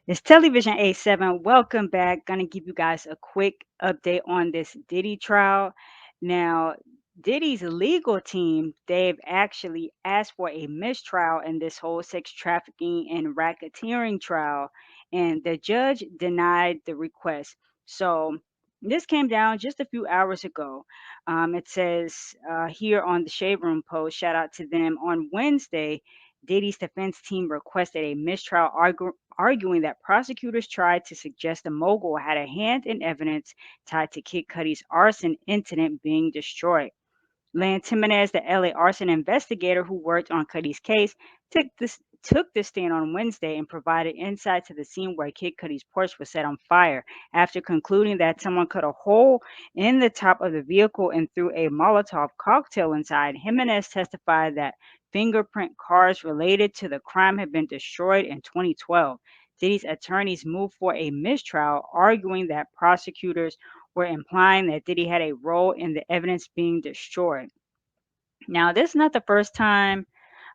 It's TelliVision87. Welcome back. Gonna give you guys a quick update on this Diddy trial. Now, Diddy's legal team, they've actually asked for a mistrial in this whole sex trafficking and racketeering trial, and the judge denied the request. So this came down just a few hours ago. It says here on the Shade Room post, shout out to them, on Wednesday, Diddy's defense team requested a mistrial, arguing that prosecutors tried to suggest the mogul had a hand in evidence tied to Kid Cudi's arson incident being destroyed. Lance Jimenez, the LA arson investigator who worked on Cudi's case, took the stand on Wednesday and provided insight to the scene where Kid Cudi's Porsche was set on fire. After concluding that someone cut a hole in the top of the vehicle and threw a Molotov cocktail inside, Jimenez testified that fingerprint cards related to the crime had been destroyed in 2012. Diddy's attorneys moved for a mistrial, arguing that prosecutors were implying that Diddy had a role in the evidence being destroyed. Now, this is not the first time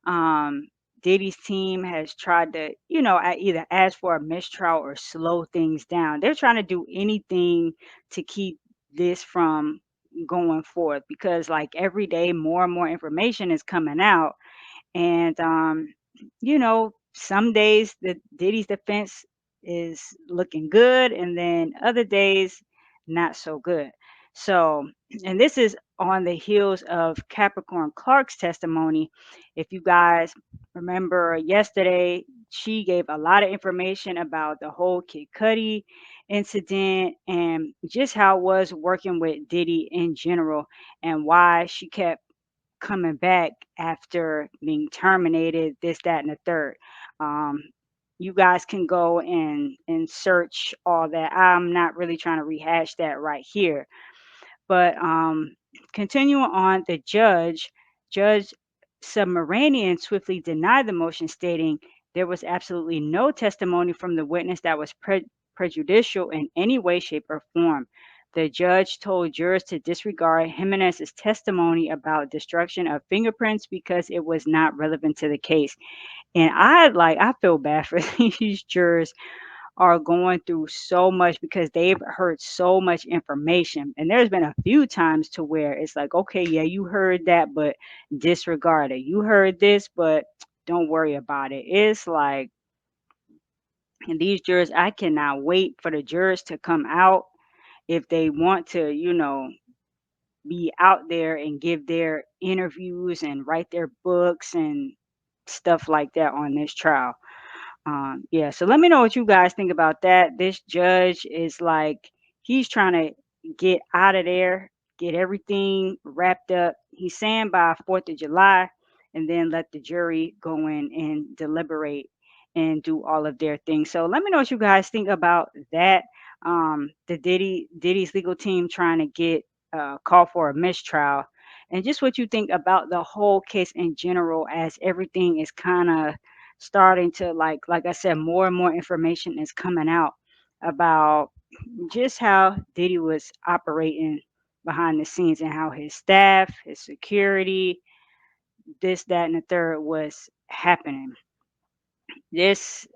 um, Diddy's team has tried to, either ask for a mistrial or slow things down. They're trying to do anything to keep this from going forth because, like, every day, more and more information is coming out. And some days the Diddy's defense is looking good, and then other days not so good. So, and this is on the heels of Capricorn Clark's testimony. If you guys remember yesterday, she gave a lot of information about the whole Kid Cudi incident and just how it was working with Diddy in general and why she kept coming back after being terminated, this, that, and the third. Um, you guys can go and search all that. I'm not really trying to rehash that right here. But continuing on, the Judge Submaranian, swiftly denied the motion, stating there was absolutely no testimony from the witness that was prejudicial in any way, shape, or form. The judge told jurors to disregard Jimenez's testimony about destruction of fingerprints because it was not relevant to the case. And I feel bad for these jurors are going through so much because they've heard so much information. And there's been a few times to where it's like, okay, yeah, you heard that, but disregard it. You heard this, but don't worry about it. It's like, and these jurors, I cannot wait for the jurors to come out if they want to, be out there and give their interviews and write their books and stuff like that on this trial. Yeah, so let me know what you guys think about that. This judge is like, he's trying to get out of there, get everything wrapped up. He's saying by 4th of July, and then let the jury go in and deliberate and do all of their things. So let me know what you guys think about that. The Diddy's legal team trying to get call for a mistrial, and just what you think about the whole case in general, as everything is kind of starting to, like I said, more and more information is coming out about just how Diddy was operating behind the scenes and how his staff, his security, this, that, and the third was happening. This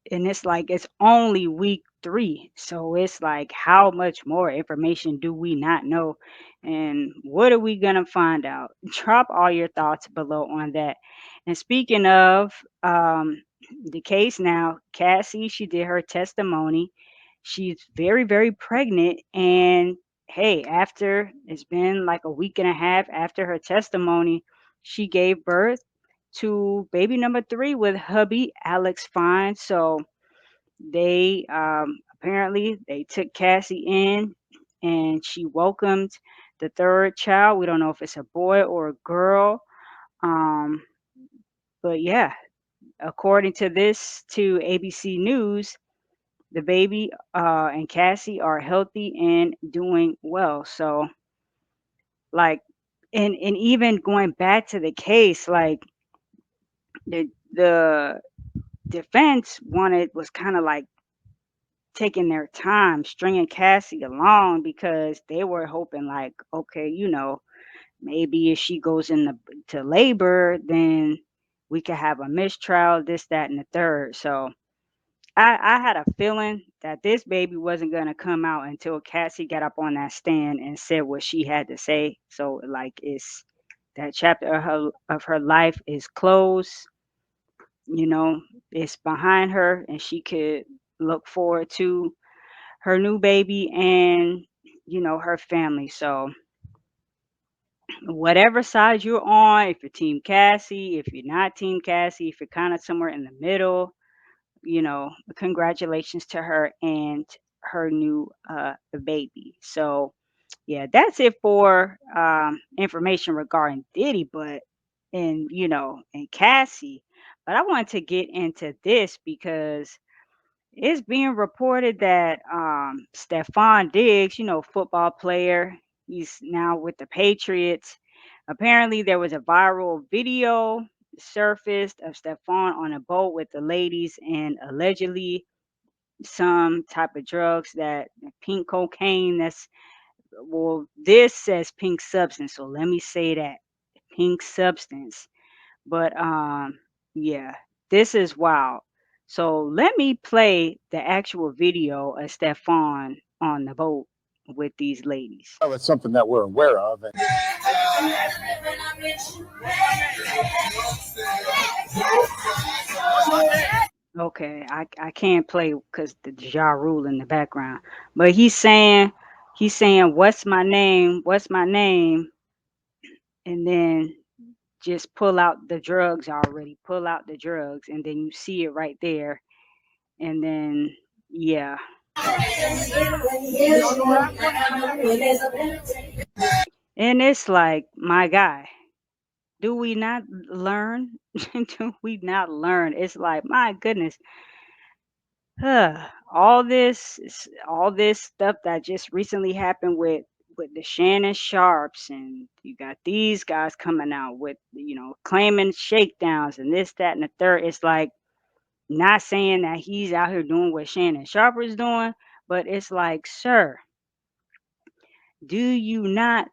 and it's like it's only week 3. So it's like how much more information do we not know? And what are we gonna find out? Drop all your thoughts below on that. And speaking of the case now, Cassie, she did her testimony. She's very, very pregnant. And hey, after it's been like a week and a half after her testimony, she gave birth to baby number 3 with hubby Alex Fine. So they apparently they took Cassie in and she welcomed the third child. We don't know if it's a boy or a girl. Um, but yeah, according to this to ABC News, the baby and Cassie are healthy and doing well. So like and even going back to the case, like the defense wanted was kind of like taking their time stringing Cassie along because they were hoping like, okay, maybe if she goes to labor, then we could have a mistrial, this, that, and the third. So I had a feeling that this baby wasn't gonna come out until Cassie got up on that stand and said what she had to say. So like it's that chapter of her life is closed, you know, it's behind her and she could look forward to her new baby and her family. So whatever side you're on, if you're team Cassie, if you're not team Cassie, if you're kind of somewhere in the middle, congratulations to her and her new baby. So yeah, that's it for information regarding Diddy, but and Cassie. But I wanted to get into this because it's being reported that Stefon Diggs, football player, he's now with the Patriots. Apparently, there was a viral video surfaced of Stefon on a boat with the ladies and allegedly some type of drugs that pink cocaine. This says pink substance, so let me say that pink substance. But yeah, this is wild. So let me play the actual video of Stefan on the boat with these ladies. Well, it's something that we're aware of. And Okay, I can't play because the Ja Rule in the background. But he's saying what's my name? What's my name? And then just pull out the drugs already. Pull out the drugs and then you see it right there. And then yeah. And it's like, my guy, do we not learn? Do we not learn? It's like, my goodness, all this stuff that just recently happened with the Shannon Sharps, and you got these guys coming out with claiming shakedowns and this, that, and the third. It's like not saying that he's out here doing what Shannon Sharp is doing, but it's like, sir, do you not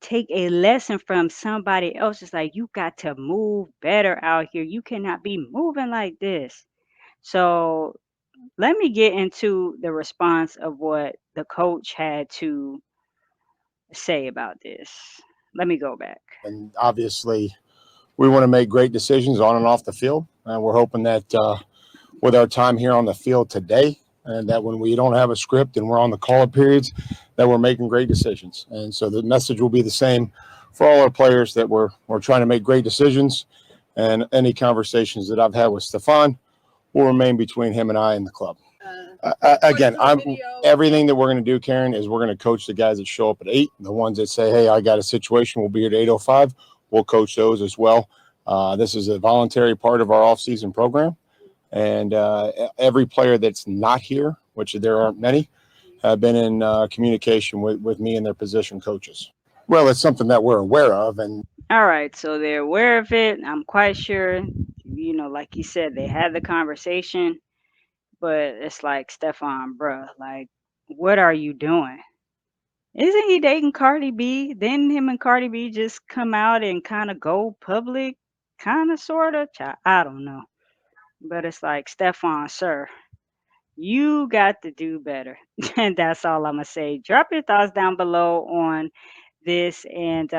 take a lesson from somebody else? It's like you got to move better out here. You cannot be moving like this. So let me get into the response of what the coach had to say about this. Let me go back. and obviously, we want to make great decisions on and off the field. And we're hoping that with our time here on the field today, and that when we don't have a script and we're on the call periods, that we're making great decisions. And so the message will be the same for all our players, that we're trying to make great decisions. And any conversations that I've had with Stefon will remain between him and I and the club. Again, everything that we're going to do, Karen, is we're going to coach the guys that show up at 8. The ones that say, "Hey, I got a situation, we'll be here at 8:05." We'll coach those as well. This is a voluntary part of our off-season program, and every player that's not here, which there aren't many, have been in communication with me and their position coaches. Well, it's something that we're aware of, and All right, so they're aware of it. I'm quite sure, like you said, they had the conversation, but it's like, Stefan, bruh, like, what are you doing? Isn't he dating Cardi B? Didn't him and Cardi B just come out and kind of go public? Kind of, sort of? I don't know. But it's like, Stefan, sir, you got to do better. And that's all I'm going to say. Drop your thoughts down below on this. And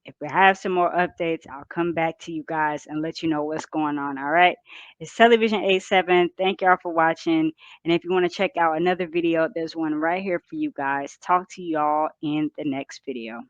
if we have some more updates, I'll come back to you guys and let you know what's going on. All right. It's TelliVision87. Thank y'all for watching. And if you want to check out another video, there's one right here for you guys. Talk to y'all in the next video.